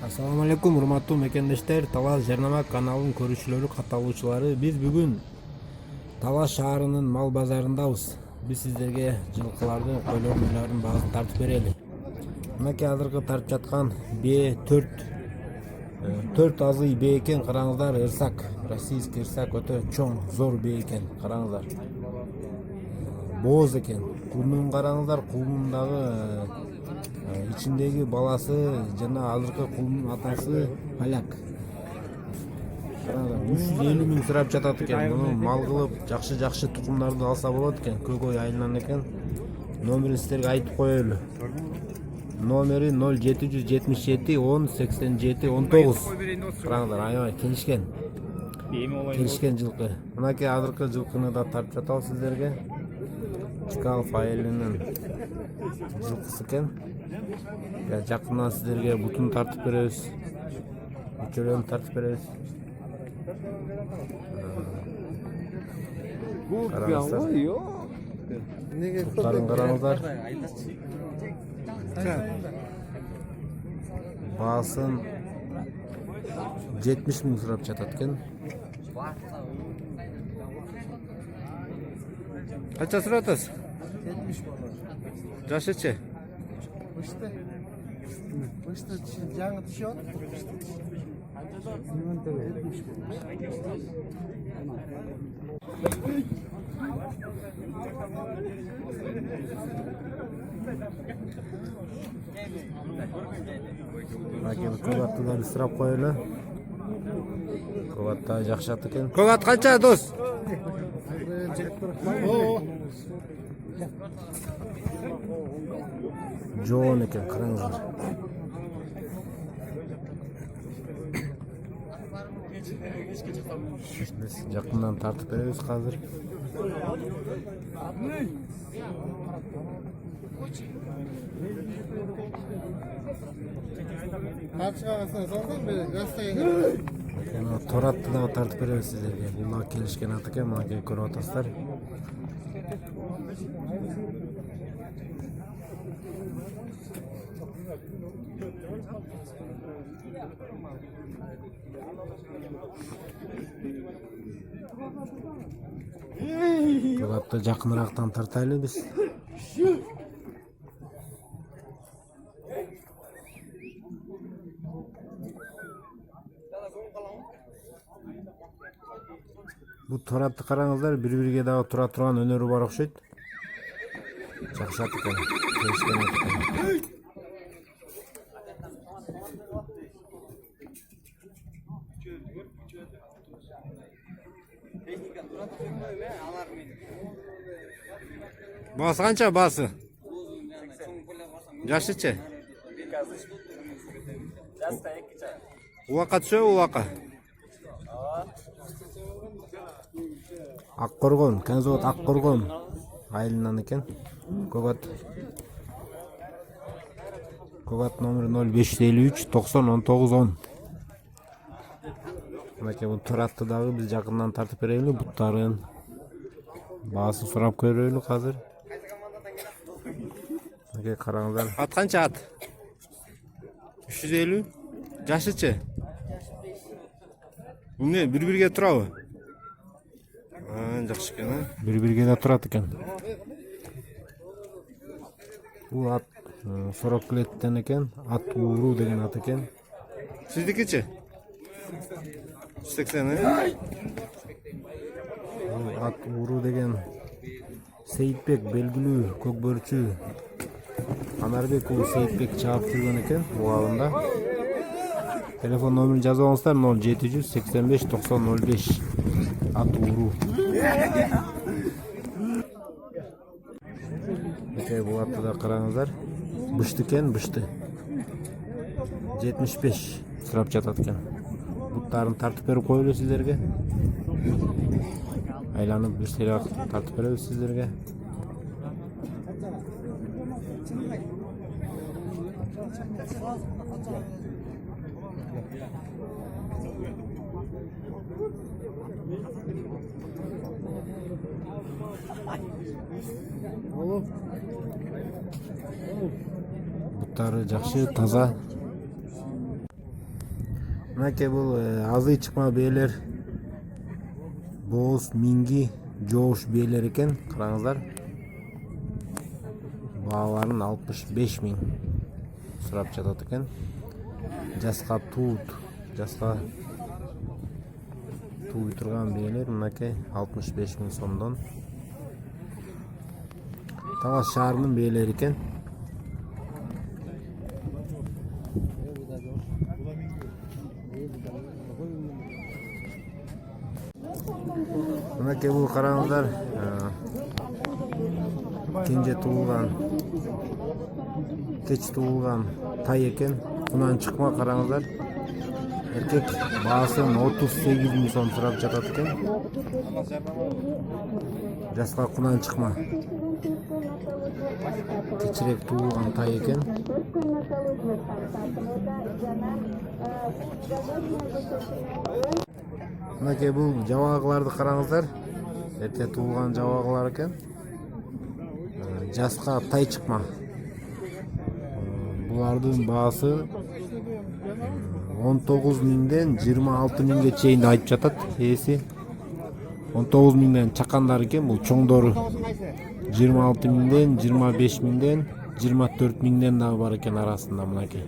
Assalamu alaikum урматтуу мекендештер, Талас Жарнама каналынын көрүүчүлөрү, катталуучулары. Биз бүгүн Талас шаарынын мал базарындабыз. Биз сиздерге жылкыларды, койлордун уйлардын баасын тартып берели. Мынакей азыркы тартып жаткан бээ 4 азый бээ экен, караңыздар. Ырсак, российский ырсак, өтө чоң, зор бээ экен, караңыздар. Бооз экен. Кулунун караңыздар, кулунун дагы içindeki balası жана азыркы кулдун атасы поляк. 350 миң сурап жатат экен. Муну мал кылып жакшы тукумдарды алса болот экен. Көкөй айылынан экен. Номерин сиздерге айтып коелу. Номери 0777 10 87 19. Караңыздар, аябай келишкен. Келишкен жылкы. Мынакей азыркы жылкыны да тартып жатабыз сиздерге. Чкалов айылынын жылкысы экен. Жакындан сиздерге бутун тартып беребиз. Үчөлөн тартып беребиз. Буттарын караңыздар. Баасын 70 миң сурап жатат экен. Канча суратасыз? 70 миң. Жашычы? Бышты жаңы түшөт. Көбаттыдан ысырап коелу. Көбатта жакшат экен. Көбат канча дос? Жоон экен, караңыздар. Биз жакындан тартып беребиз азыр. Качкасын салдым, гастайын. Торатты да тартып беребиз сиздерге. Бул келишкен ат экен, мынакей көрүп атасыздар. Көбатты жакыныраактан тартайлы биз. Бу торатты караңыздар, бири-бириге дагы тура турган өнөрү бар окшойт. Жакшат экен, келишкен экен. Басы канча басы? Жашычы? Убакка түшөбү, убакка? Аккоргон, Кензовод Аккоргон айылынан экен. Көбат номери 0553 90 19 10. Мынакей бул торатты дагы биз жакындан тартып берели, буттарын баасын сурап көрөлү азыр. Мынакей караңыздар. Ат канча ат? 350. Жашычы? Эмне, бири-бирге турабы? Жакшы экен, бири-бирге да турат экен. Бул ат 40 леттен экен, ат ууру деген ат экен. Сиздикичи? 80, ат ууру деген Сейитбек белгилүү көкбөрчү Анарбек уулу Сейитбек чаап жүргөн экен бул абында. Телефон номерин жазып алыңыздар, 0785 90 05. Ат ууру. Бул атты да караңыздар. Бышты экен, бышты. 75 сурап жатат экен. Буттарын тартып берип коелу сиздерге. Айланып бир сериал тартып беребиз сиздерге. Oğlum. буттары жакшы, таза. Мынакей бул азый чыкма бээлер. Боз, минги, жоош бээлер экен, караңыздар. Бааларын 65 000 сурап жатат экен. Жаска тууй турган бээлер мынакей 65 000 сомдон. Талас шаарынын бээлери экен. Мынакей бул караңыздар, кенже туулган, кеч туулган тай экен. Кунан чыкма караңыздар. Эркек баасын 38 000 сом сурап жатат экен. Жаска кунан чыкма. Кечирээк туулган тай экен. Мынакей бул жабаагыларды караңыздар. Эрте туулган жабаагылар экен. Жаска тай чыкма. Булардын баасы 19 000ден 26 000ге чейин айтып жатат ээси. 19 000ден чакандар экен, бул чоңдору 26 000ден 25 000ден 24 000ден дагы бар экен арасында. Мынакей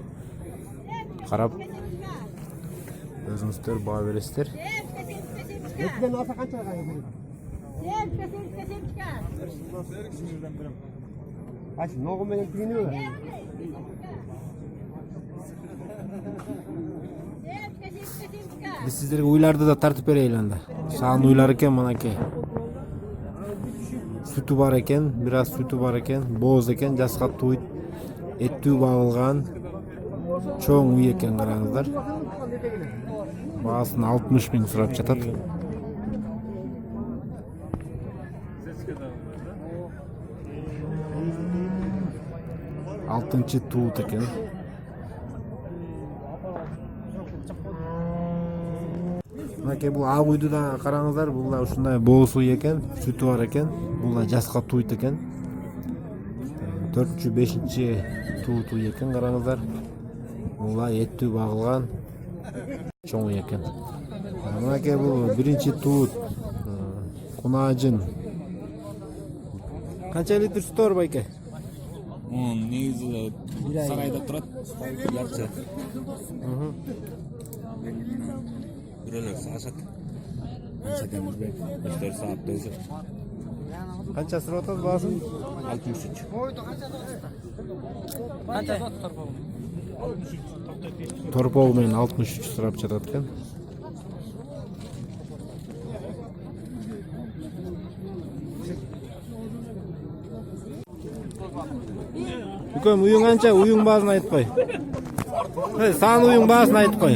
карап өзүңүздөр баа бересиздер. Биз сиздерге уйларды да тартып берели анда. Саан уйлар экен мынакей. Сүтү бар экен, бир аз сүтү бар экен, бооз экен, жаска туйт, эттүү багылган, чоң уй экен караңыздар. Баасын 60 000 сурап жатат. Алтынчы туут экен. Мынакей бул ак уйду да караңыздар, бул да ушундай бооз уй экен, сүтү бар экен. Бул да жаска туйт экен. 4-5 туут уй экен караңыздар. Бул да эттүү багылган, чоң уй экен. Мынакей бул биринчи туут, кунаажын. Канча литр сүтү бар байке? Негизи сарайда турат, жакшы. Бирөөлөр саашат. Канча демирбек, 3-4 саатта өзү. Канча сурап атат баасын? 63. Канча? Торпогу менен 63 сурап жатат экен. Үкөм, уюң канча? Уюң баасын айтып кой. Саан уюң баасын айтып кой.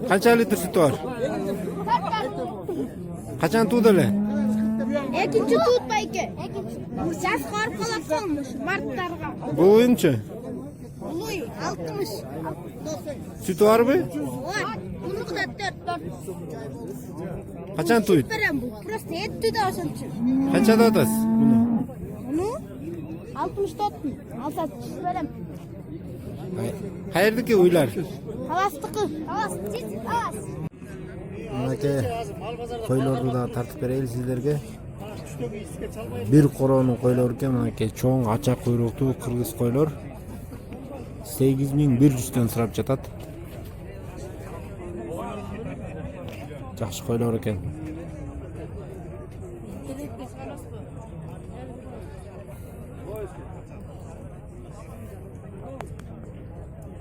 Канча литр сүтү бар? Качан тууду эле? Экинчи туут байке. Жас карып калат болмуш марттарга. Бул уюңчу? Улуй 60. Сүтү барбы? Ой, мунукта 4. Качан туйт? Берем бул. Просто эттү да ошончу. Канчада атасыз? Муну 64 000. Алса берем. Каердики уйлар? Таластыкы. Талас. Мынакей койлорду да тартып берели сиздерге. Бир короонун койлору экен, мынакей чоң ача куйруктуу кыргыз койлор. 8100дөн сурап жатат. Жакшы койлор экен.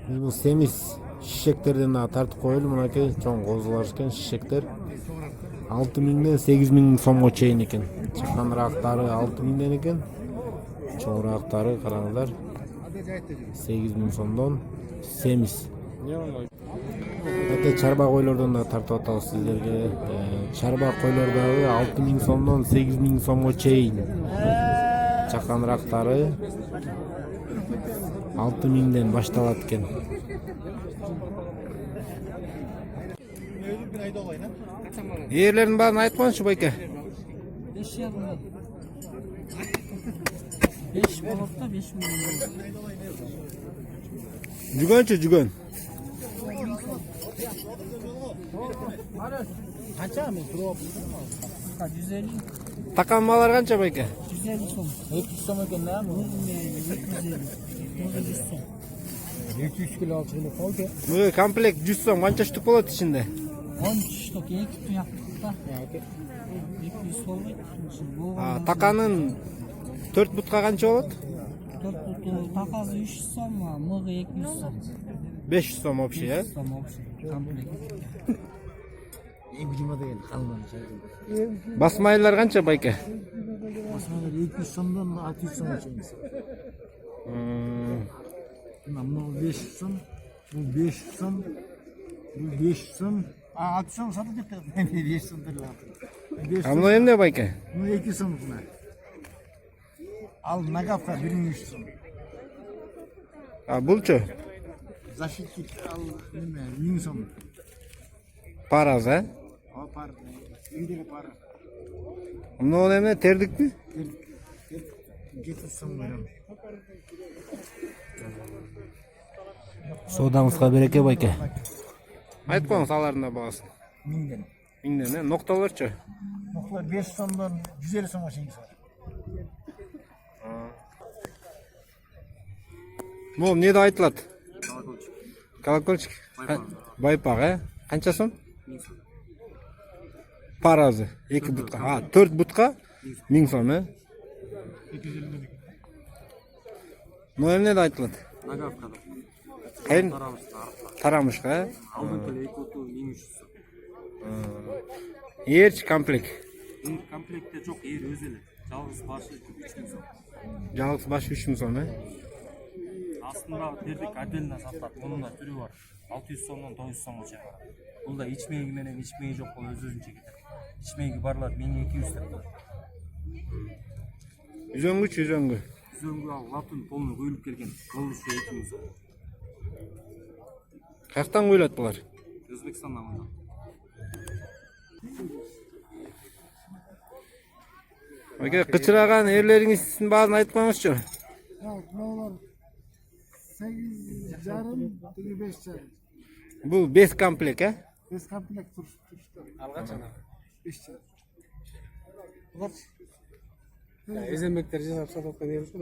Биз бул семиз шишектерден да тартып коелу, мынакей чоң козулар экен шишектер. 6 000ден 8 000 сомго чейин экен. Чаканырактары 6 000ден экен. Чоңурактары караңыздар 8 000 сомдон семиз. Мынакей чарба койлордон да тартып атабыз сиздерге. Чарба койлордагы 6 000 сомдон 8 000 сомго чейин. Чаканырактары 6 000ден башталат экен. Ээрлердин баарын айтып коюңчу байке. 5 balıkta 5 milyon. Жүгөнчү жүгөн. Kaça mı? 150. Такан малар канча байке? 150 сом. 200 сом екен да? 250. 200 kilo alçılı kolke. Мына комплект 100 сом канча штук болот ичинде? 10 штук 2 туяктыкта. 200 болбойт. Таканын 4 бутка канча болот? 4 butu takazı 300 сом, mığı 200 сом. 500 сом общий, э? 500 сом общий. Комплект. Ибрима değil, kalmadı. Басмайлар канча байке? Aslında 200 somdan 600 som açıyoruz. Bu 500 som, bu 500 som, bu 500 som. 600 som satıldı da 500 som değil. А мына эмне байке? Bu 200 som bunlar. Al nagafka 1300 som. А булчу? Защитник al nime 1000 som. Параз, э? O para. İndire para. Мына эмне тердикпи? 700 som veriyorum. Соодаңызга береке байке. Айтып коюңуз алардын да баасын. 1000'den. 1000ден, э? Ноктолорчу? Noktalar 500 somdan 150 som açıyoruz. Могу эмнеде айтылат? Колокольчик. Байпак, э? Канча сом? Паразы. 2 бутка. 4 бутка 1000 сом, э? Ну эмнеде айтылат? Нагавкада. Кайын? Тарамышта. Тарамышка, э? Алдын төле 2 буту 1300 сом. Эрч комплект. Комплектте жок, эр өзү эле. Жалгыз башы 3000 сом. Жалгыз баш 3000 сом, э? Астында тердик отдельно сатат. Мунун да түрү бар. 600 сомдон 900 сомго чейин бар. Бул да ичмеги менен ичмеги жок болуп өзүнчө кетет. Ичмеги барлар 1200 деп турат. Үзөңгүчү, үзөңгү. Өзөңгү ал латын полный көйлүп келген. Болушу 2000 сом. Каяктан куйлат булар? Өзбекстандан мына. Байке, кычыраган эрлериңиздин баарын айтып коюңузчу. Ne olur? 8 yarım, 5 yarım. Бул 5 комплект, э? 5 komplek turuştu. Алганча. 5 yarım. Ezemekler жасап сатып беребиз го,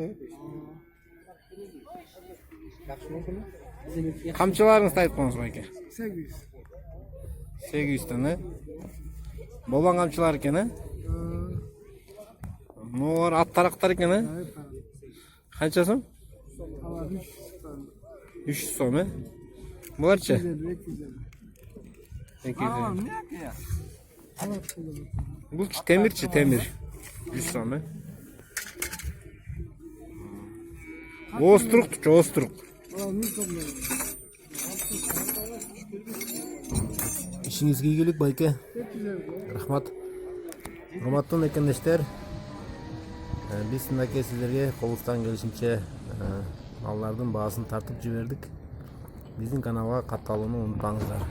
жакшы болсун. Камчыларыңызды айтып коюңуз байке. 800. 800 тан, э? Болгон камчылар экен, э? Мулар ат тарактар экен, э? Канча сом? Ama 300 сом, э? Буларчы? 250. 200. Бул темирчи, темир. 100 сом, э? Острук, острук. İşingizге ийгилик байке. Рахмат. Урматтуу мекендештер, биз мынакей сиздерге колубуздан келишинче малдардын баасын тартып жибердик. Биздин каналга катталууну унутпаңыздар.